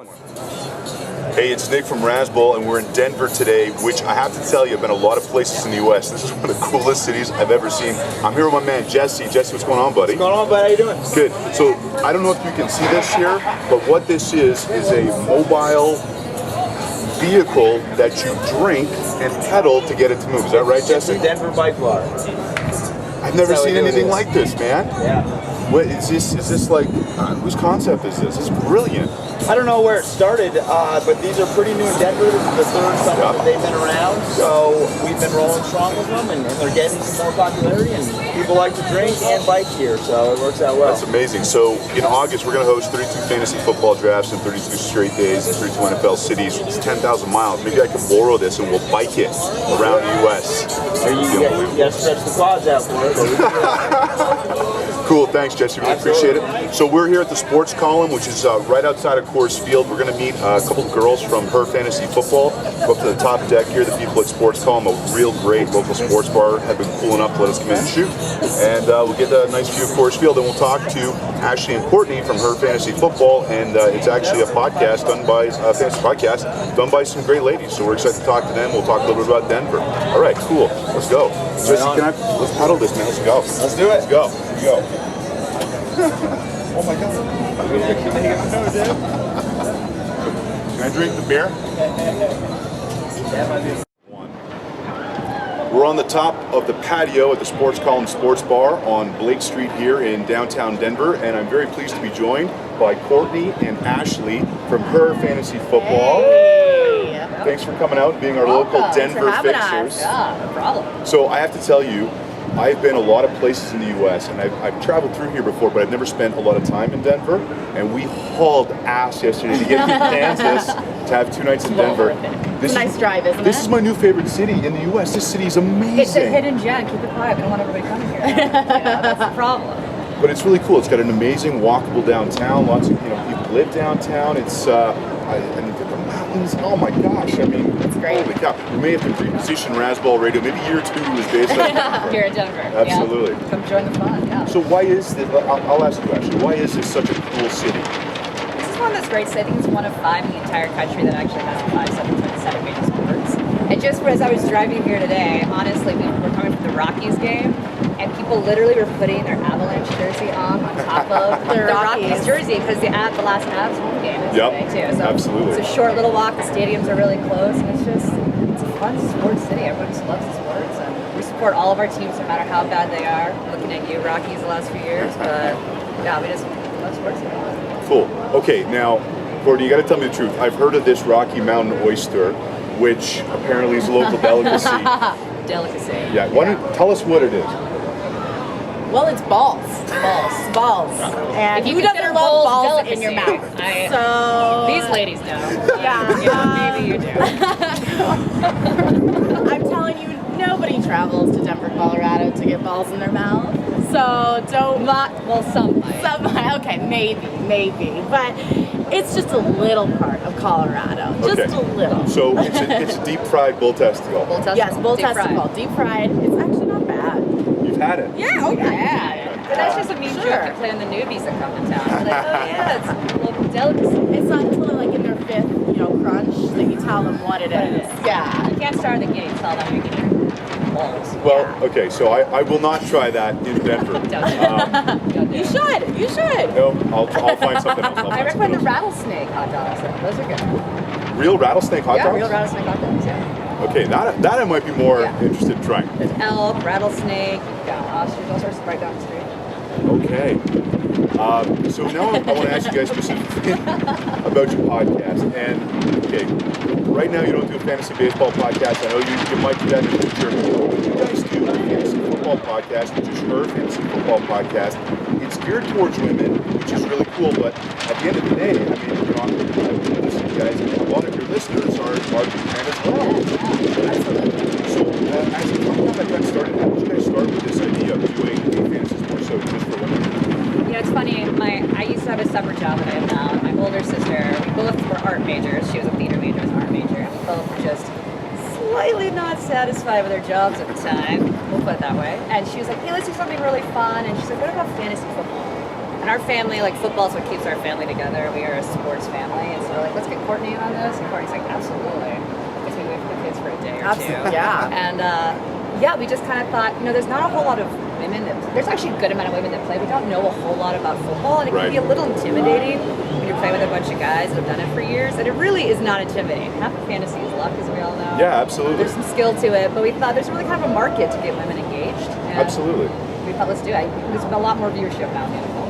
Hey, it's Nick from Razzball, and we're in Denver today, which I have to tell you, I've been a lot of places in the U.S. This is one of the coolest cities I've ever seen. I'm here with my man, Jesse. Jesse, what's going on, buddy? What's going on, bud? How you doing? Good. So, I don't know if you can see this here, but what this is a mobile vehicle that you drink and pedal to get it to move. Is that right, Jesse? It's a Denver bike bar. I've never seen anything like this, man. Yeah. What is this? Is this like, whose concept is this? It's brilliant. I don't know where it started, but these are pretty new in Denver. This is the third summer that they've been around, so we've been rolling strong with them, and they're getting some more popularity, and people like to drink and bike here, so it works out well. That's amazing. So in August, we're going to host 32 fantasy football drafts in 32 straight days in 32 NFL cities. It's 10,000 miles. Maybe I can borrow this and we'll bike it around the U.S. You got to stretch the quads out for it. Cool, thanks, Jesse. Really appreciate it. So we're here at the Sports Column, which is right outside of Coors Field. We're going to meet a couple of girls from Her Fantasy Football. Go up to the top deck here. The people at Sports Column, a real great local sports bar, have been cool enough to let us come in and shoot. And we'll get a nice view of Coors Field. And we'll talk to Ashley and Courtney from Her Fantasy Football. And it's actually a podcast done by fantasy podcast done by some great ladies. So we're excited to talk to them. We'll talk a little bit about Denver. All right, cool. Let's go. Jesse, let's paddle this, man. Let's go. Let's do it. Let's go. Here we go. Oh my God. Can I drink the beer? We're on the top of the patio at the Sports Column Sports Bar on Blake Street here in downtown Denver, and I'm very pleased to be joined by Courtney and Ashley from Her Fantasy Football. Hey. Thanks for coming out and being our local Denver fixers. Yeah, no problem. So I have to tell you, I've been a lot of places in the U.S. and I've traveled through here before, but I've never spent a lot of time in Denver. And we hauled ass yesterday to get to Kansas to have 2 nights in Denver. It's a nice drive, isn't it? This is my new favorite city in the U.S. This city is amazing. It's a hidden gem. Keep it quiet. We don't want everybody coming here. That's the problem. But it's really cool. It's got an amazing walkable downtown. Lots of people live downtown. It's and the mountains. Oh my gosh! I mean, it's great. Holy cow! We may have to reposition Razzball Radio. Maybe year 2 is based on Denver. Here in Denver. Absolutely. Yeah. Come join the fun. Yeah. So why is this? I'll ask you actually. Why is this such a cool city? This is one of those great cities. I think it's one of 5 in the entire country that actually has 7 major sports. And just as I was driving here today, honestly, we were coming from the Rockies game, and people literally were putting their Avalanche jersey on top of the Rockies jersey because the last Avs home game is today too. So absolutely. It's a short little walk. The stadiums are really close, and it's a fun sports city. Everyone just loves the sports, and we support all of our teams no matter how bad they are. Looking at you, Rockies, the last few years, but yeah, we just love sports here. Cool. Okay, now, Courtney, you got to tell me the truth. I've heard of this Rocky Mountain oyster, which apparently is a local delicacy. Delicacy. Yeah. Why don't tell us what it is? Well, it's balls. Balls. And If you who doesn't consider love balls delicacy, in your mouth? So these ladies know. Yeah. Maybe you do. I'm telling you, nobody travels to Denver, Colorado to get balls in their mouth. So don't. Some might. Okay, maybe. But it's just a little part of Colorado. Just a little. So it's a deep fried bull testicle. Yes, bull testicle. Deep fried. It's actually not bad. You've had it. Yeah, yeah. But that's just a mean joke to play on the newbies that come to town. Like, oh yeah, it's a local delicacy. It's not until they're like in their 5th, crunch that you tell them what it is. Yeah. You can't start at the gate and tell them you're getting balls. Well, okay, so I will not try that in Denver. You should. No, I'll find something else. I recommend the rattlesnake hot dogs. Those are good. Real rattlesnake hot dogs? Yeah, real rattlesnake hot dogs, yeah. Okay, that I might be more interested in trying. There's elk, rattlesnake, you've got ostrich, all sorts of right down the street. Okay. So now I want to ask you guys specifically about your podcast. And, okay, right now you don't do a fantasy baseball podcast. I know you might do that in the future. You guys do a fantasy football podcast, which is Her Fantasy Football Podcast. It's geared towards women, which is really cool. But at the end of the day, I mean, I've been listening to you guys, and a lot of your listeners are men as well. So as a couple that got started, how did you guys start with this idea of doing a fantasy sports show just for women? It's funny. I used to have a separate job that I have now. My older sister, we both were art majors. She was a theater major, I was an art major. And we both were just slightly not satisfied with our jobs at the time. We'll put it that way. And she was like, hey, let's do something really fun. And she's like, what about fantasy football? And our family, like, football is what keeps our family together. We are a sports family. And so we're like, Courtney on this? And Courtney's like, absolutely. Because we wait for the kids for a day or Absolutely, two. yeah. And yeah, we just kind of thought, there's not a whole lot of women there's actually a good amount of women that play. We don't know a whole lot about football, and it can be a little intimidating when you're playing with a bunch of guys that have done it for years. And it really is not intimidating. Half of fantasy is luck, as we all know. Yeah, absolutely. There's some skill to it, but we thought there's really kind of a market to get women engaged. And Absolutely. we thought, let's do it. There's been a lot more viewership now in the NFL.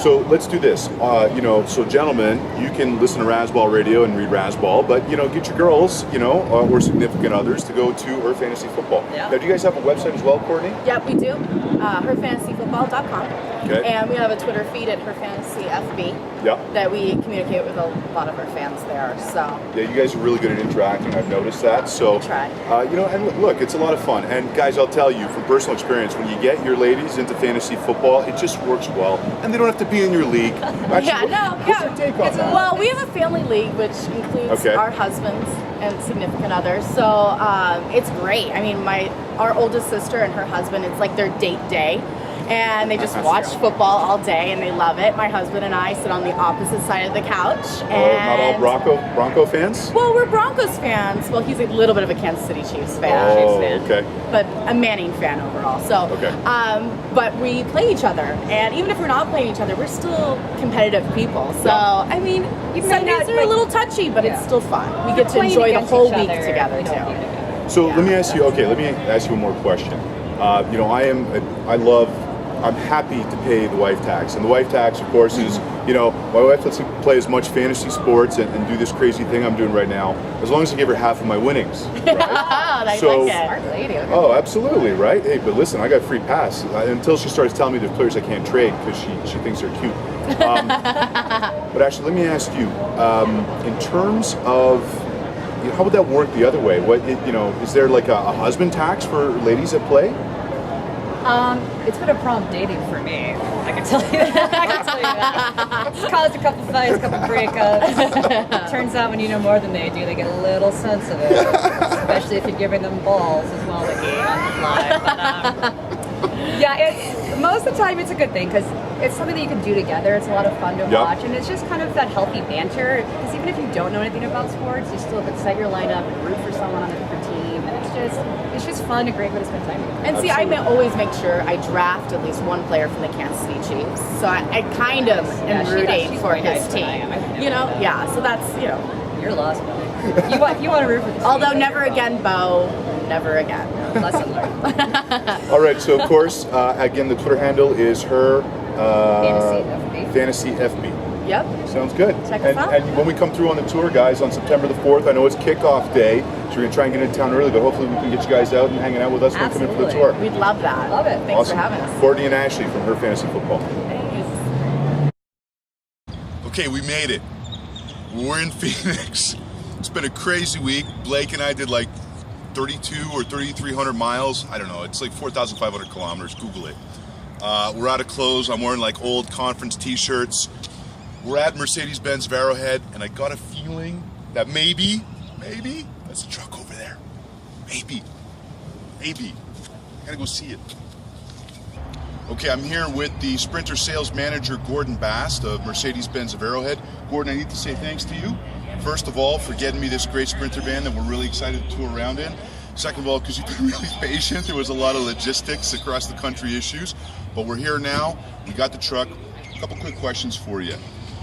So let's do this. So gentlemen, you can listen to Razzball Radio and read Razzball, but get your girls, or significant others to go to Her Fantasy Football. Yeah. Now, do you guys have a website as well, Courtney? Yep, we do. herfantasyfootball.com. Okay. And we have a Twitter feed at herfantasyfb Yeah. that we communicate with a lot of our fans there. So Yeah, you guys are really good at interacting. I've noticed that. So, We try. And look, it's a lot of fun. And guys, I'll tell you from personal experience, when you get your ladies into fantasy football, it just works well, and they don't have to be in your league. Actually, what's your take on that? Well, we have a family league which includes Okay. our husbands and significant others. So it's great. I mean, our oldest sister and her husband, it's like their date day. And they just watch football all day, and they love it. My husband and I sit on the opposite side of the couch. And Not all Bronco fans? Well, we're Broncos fans. Well, he's a little bit of a Kansas City Chiefs fan. Oh, Chiefs fan. okay. But a Manning fan overall. So, Okay. but we play each other, and even if we're not playing each other, we're still competitive people. So, Yeah. I mean, You may Sundays not, are like- a little touchy, but it's Yeah. still fun. We get to Playing enjoy the against whole each week other, together you don't too. need to go. So let me ask you one more question. I'm happy to pay the wife tax. And the wife tax, of course, is, my wife lets me play as much fantasy sports and do this crazy thing I'm doing right now, as long as I give her half of my winnings. Right? I So- like it. Smart lady. Oh, absolutely, right? Hey, but listen, I got a free pass until she starts telling me there's players I can't trade because she thinks they're cute. But actually, let me ask you, in terms of, how would that work the other way? Is there like a husband tax for ladies that play? It's been a problem dating for me. I can tell you that. It's caused a couple fights, a couple breakups. Turns out when you know more than they do, they get a little sensitive. Especially if you're giving them balls as well to eat on the fly. But, most of the time it's a good thing because it's something that you can do together. It's a lot of fun to watch, and it's just kind of that healthy banter. Because even if you don't know anything about sports, you still can set your lineup and root for someone on a different team, and it's just fun, a great way to spend time together. And see, always make sure I draft at least one player from the Kansas City Chiefs. So I kind of am rooting for his team. So that's, You're lost, buddy. You want to root for the Although team, never again, Bo, never again. Lesson learned. All right, so of course, again, the Twitter handle is her Fantasy FB. Fantasy FB. Yep. Sounds good. Check us out. And when we come through on the tour, guys, on September the 4th, I know it's kickoff day, so we're going to try and get into town early, but hopefully we can get you guys out and hanging out with us when we come in for the tour. We'd love that. Love it. Thanks Awesome. for having us. Courtney and Ashley from Her Fantasy Football. Thanks. Okay, we made it. We're in Phoenix. It's been a crazy week. Blake and I did like 32 or 3,300 miles. I don't know. It's like 4,500 kilometers. Google it. We're out of clothes. I'm wearing like old conference t-shirts. We're at Mercedes-Benz of Arrowhead, and I got a feeling that maybe, that's a truck over there. Maybe. Gotta go see it. Okay, I'm here with the Sprinter sales manager, Gordon Bast of Mercedes-Benz of Arrowhead. Gordon, I need to say thanks to you. First of all, for getting me this great Sprinter van that we're really excited to tour around in. Second of all, because you've been really patient. There was a lot of logistics across the country issues, but we're here now. We got the truck. A couple quick questions for you.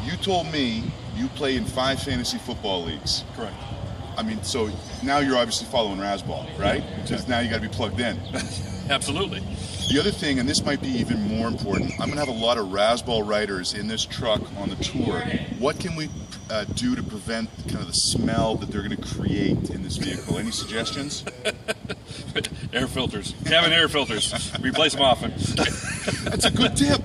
You told me you play in 5 fantasy football leagues. Correct. I mean, so now you're obviously following Razzball, right? Because now you got to be plugged in. Absolutely. The other thing, and this might be even more important, I'm going to have a lot of Razzball riders in this truck on the tour. What can we do to prevent kind of the smell that they're going to create in this vehicle? Any suggestions? Air filters. Cabin air filters. Replace them often. That's a good tip.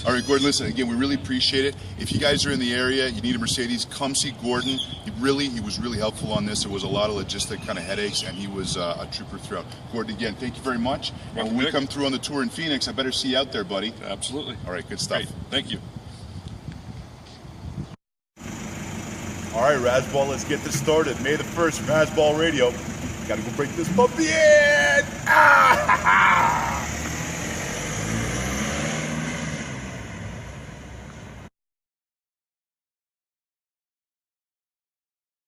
All right, Gordon, listen, again, we really appreciate it. If you guys are in the area, you need a Mercedes, come see Gordon. He was really helpful on this. There was a lot of logistic kind of headaches, and he was a trooper throughout. Gordon, again, thank you very much. And when we come through on the tour in Phoenix, I better see you out there, buddy. Absolutely. All right, good stuff. Great. Thank you. All right, Razzball, let's get this started. May the 1st, Razzball Radio. Gotta go break this puppy in! Ah!